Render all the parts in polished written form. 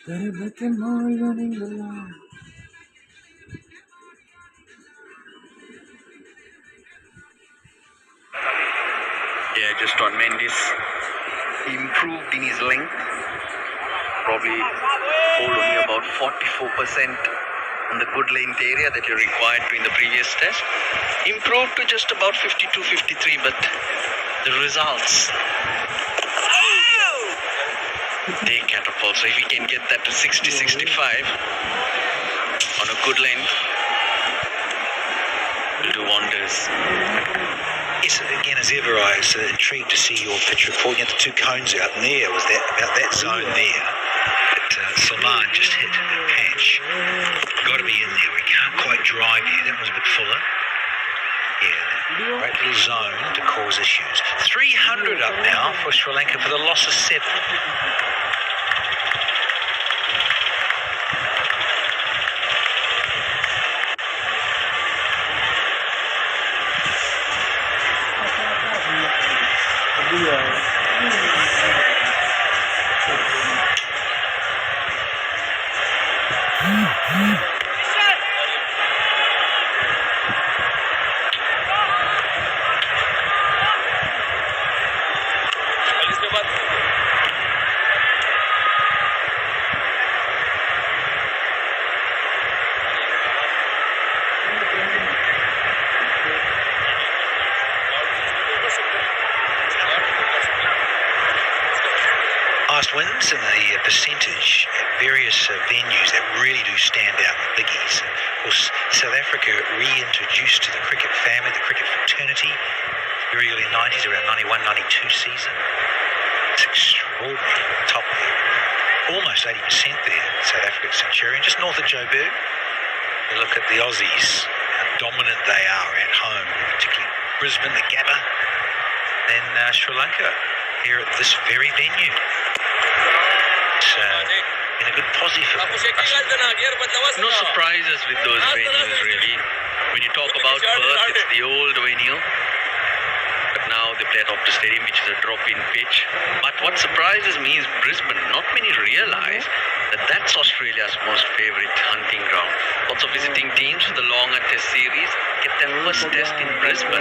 Yeah, just on Mendes. He improved in his length. Probably hold only about 44% on the good length area that you're required to in the previous test. Improved to just about 52, 53, but the results, they catapult. So if he can get that to 60, 65 on a good length, it'll do wonders. Yes, again, as ever, I was intrigued to see your pitch report. You had the two cones out, and there was about that zone there that Salman just hit that patch. Got to be in there. We can't quite drive you. That was a bit fuller. Yeah, great little zone to cause issues. 300 up now for Sri Lanka for the loss of 7. Highest wins and the percentage at various venues that really do stand out, the biggies. Of course, South Africa reintroduced to the cricket family, the cricket fraternity, very early 90s, around 91, 92 season. It's extraordinary, top there. Almost 80% there, South Africa Centurion, just north of Joburg. You look at the Aussies, how dominant they are at home, particularly Brisbane, the Gabba, and Sri Lanka here at this very venue. Been a good positive for us. No surprises with those venues, really. When you talk about Perth, it's the old venue. But now they play at Optus Stadium, which is a drop-in pitch. But what surprises me is Brisbane. Not many realize that that's Australia's most favourite hunting ground. Lots of visiting teams for the longer test series get their first test in Brisbane.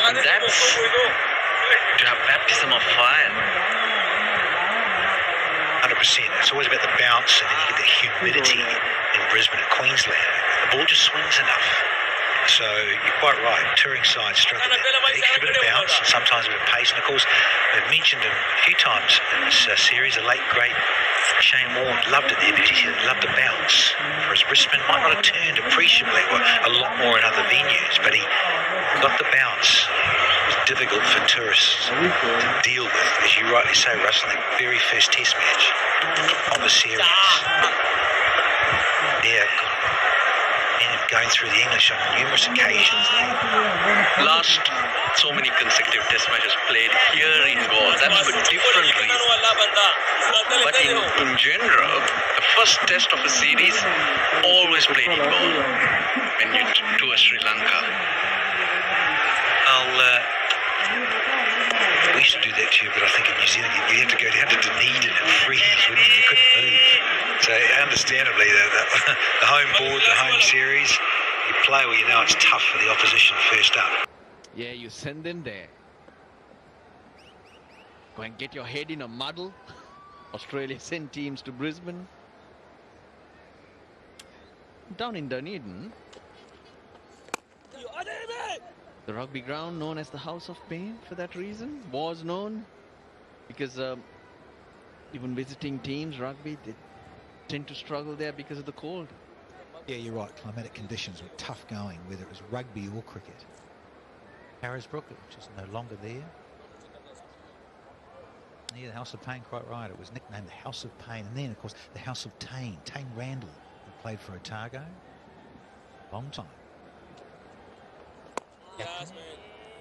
And that's to have baptism of fire. 100%. It's always about the bounce, and then you get the humidity in Brisbane and Queensland. The ball just swings enough. So you're quite right. Touring sides struggle with an extra bit of bounce and sometimes a bit of pace. And of course, they've mentioned him a few times in this series. The late great Shane Warne loved it there because he loved the bounce. Whereas Brisbane might not have turned appreciably, or a lot more in other venues, but he got the bounce. It was difficult for tourists to deal with, as you rightly say, Russell, the very first test match of the series. Yeah, going through the English on numerous occasions. Last so many consecutive test matches played here in Gaul. That's for different reasons. But in general, the first test of a series always played in Gaul when you tour Sri Lanka. We used to do that too, but I think in New Zealand you had to go down to Dunedin and freeze, wouldn't you? You couldn't move. So understandably, the home board, the home series, you play where you know it's tough for the opposition first up. Yeah, you send them there. Go and get your head in a muddle. Australia sent teams to Brisbane. Down in Dunedin, the rugby ground known as the House of Pain for that reason, was known because even visiting teams, rugby, they tend to struggle there because of the cold. Yeah, you're right. Climatic conditions were tough going, whether it was rugby or cricket. Harrisbrook, which is no longer there. Yeah, the House of Pain, quite right. It was nicknamed the House of Pain. And then, of course, the House of Tane. Tane Randall, who played for Otago. Long time. Yes,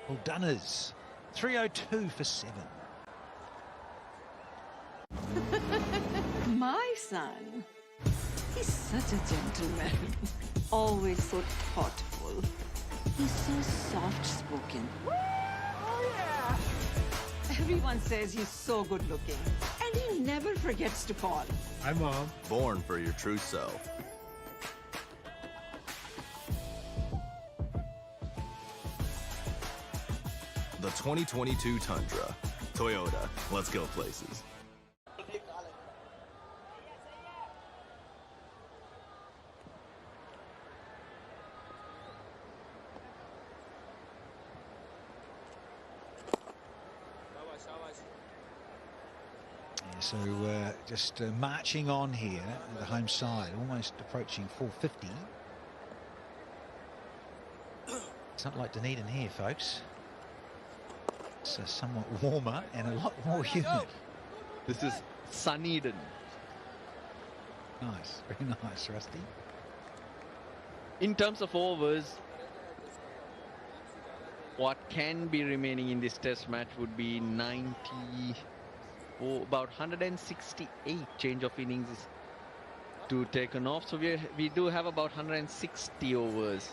well, Dunners. 302 for 7. My son, he's such a gentleman. Always so thoughtful. He's so soft-spoken. Oh, yeah. Everyone says he's so good-looking. And he never forgets to call. Hi, Mom. Born for your true self. The 2022 Tundra. Toyota. Let's go places. Yeah, so just marching on here at the home side, almost approaching 450. It's not like Dunedin here, folks. It's somewhat warmer and a lot more humid. This is Sunnyden. Nice, very nice, Rusty. In terms of overs, what can be remaining in this test match would be 90, or about 168 change of innings is to taken off. So we do have about 160 overs.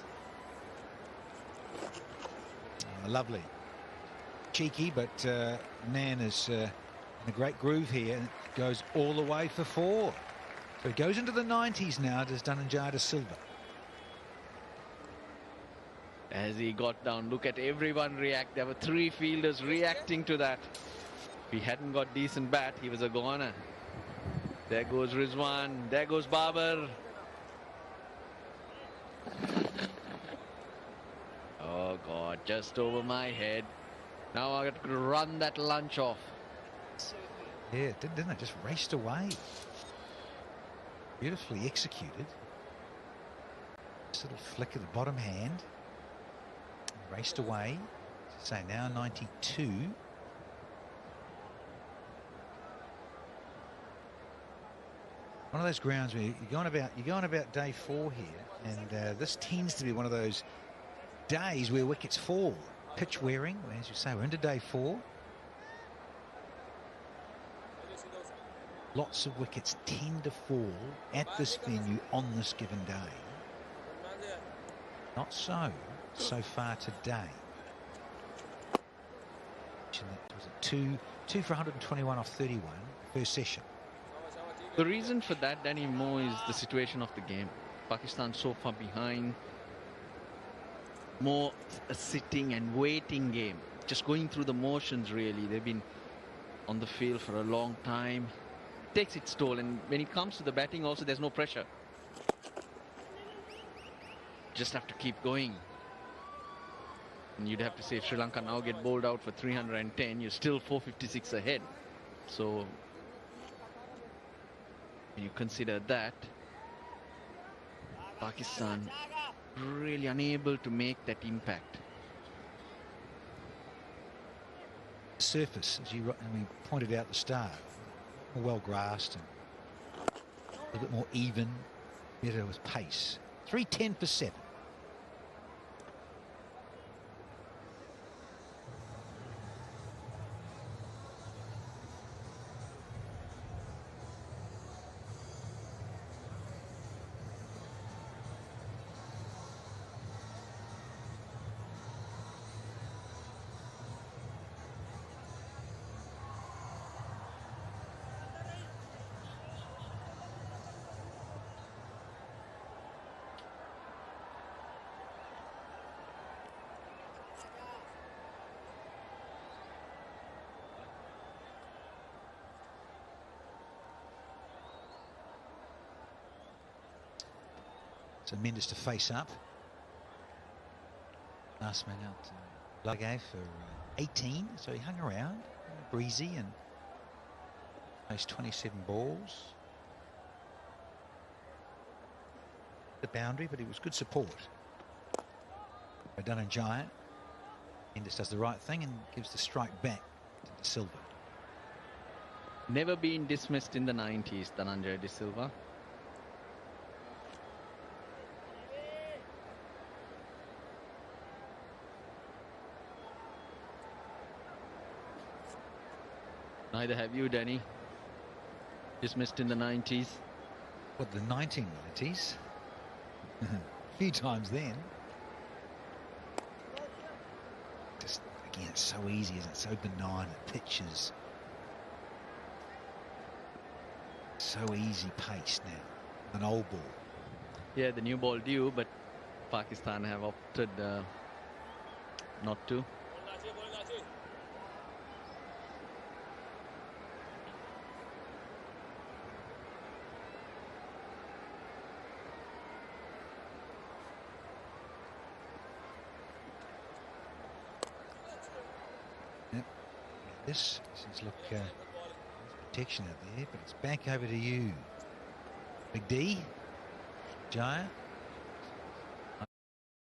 Lovely. Cheeky, but Nan is in a great groove here and it goes all the way for 4. So it goes into the 90s now, does Dhananjaya Silva. As he got down, look at everyone react. There were 3 fielders reacting to that. If he hadn't got decent bat, he was a goner. There goes Rizwan. There goes Babar. Oh God, just over my head. Now I got to run that lunch off. Yeah, didn't it? Just raced away. Beautifully executed. Just a little flick of the bottom hand. Raced away. So now 92. One of those grounds where you're going about day 4 here, and this tends to be one of those days where wickets fall. Pitch wearing, as you say, we're into day 4. Lots of wickets tend to fall at this venue on this given day. Not so far today. Was it 2 for 121 off 31 first session. The reason for that, Danny Moore, is the situation of the game. Pakistan so far behind. More a sitting and waiting game. Just going through the motions, really. They've been on the field for a long time. It takes its toll, and when it comes to the batting also, there's no pressure. Just have to keep going. And you'd have to say if Sri Lanka now get bowled out for 310, you're still 456 ahead. So when you consider that, Pakistan really unable to make that impact. Surface, as we pointed out at the start, more well grassed and a little bit more even, better with pace. 310 for 7. So Mendes to face up. Last man out, Lagay for 18, so he hung around, breezy, and those 27 balls. The boundary, but it was good support. Dhananjaya. Mendes does the right thing and gives the strike back to De Silva. Never been dismissed in the 90s, Dhananjaya De Silva. Neither have you, Danny. Dismissed in the 90s. What, the 1990s? A few times then. Just, again, it's so easy, isn't it? So benign, it pitches. so easy pace now. An old ball. Yeah, the new ball due, but Pakistan have opted not to. This is look, there's protection out there, but it's back over to you. Big D, Jaya.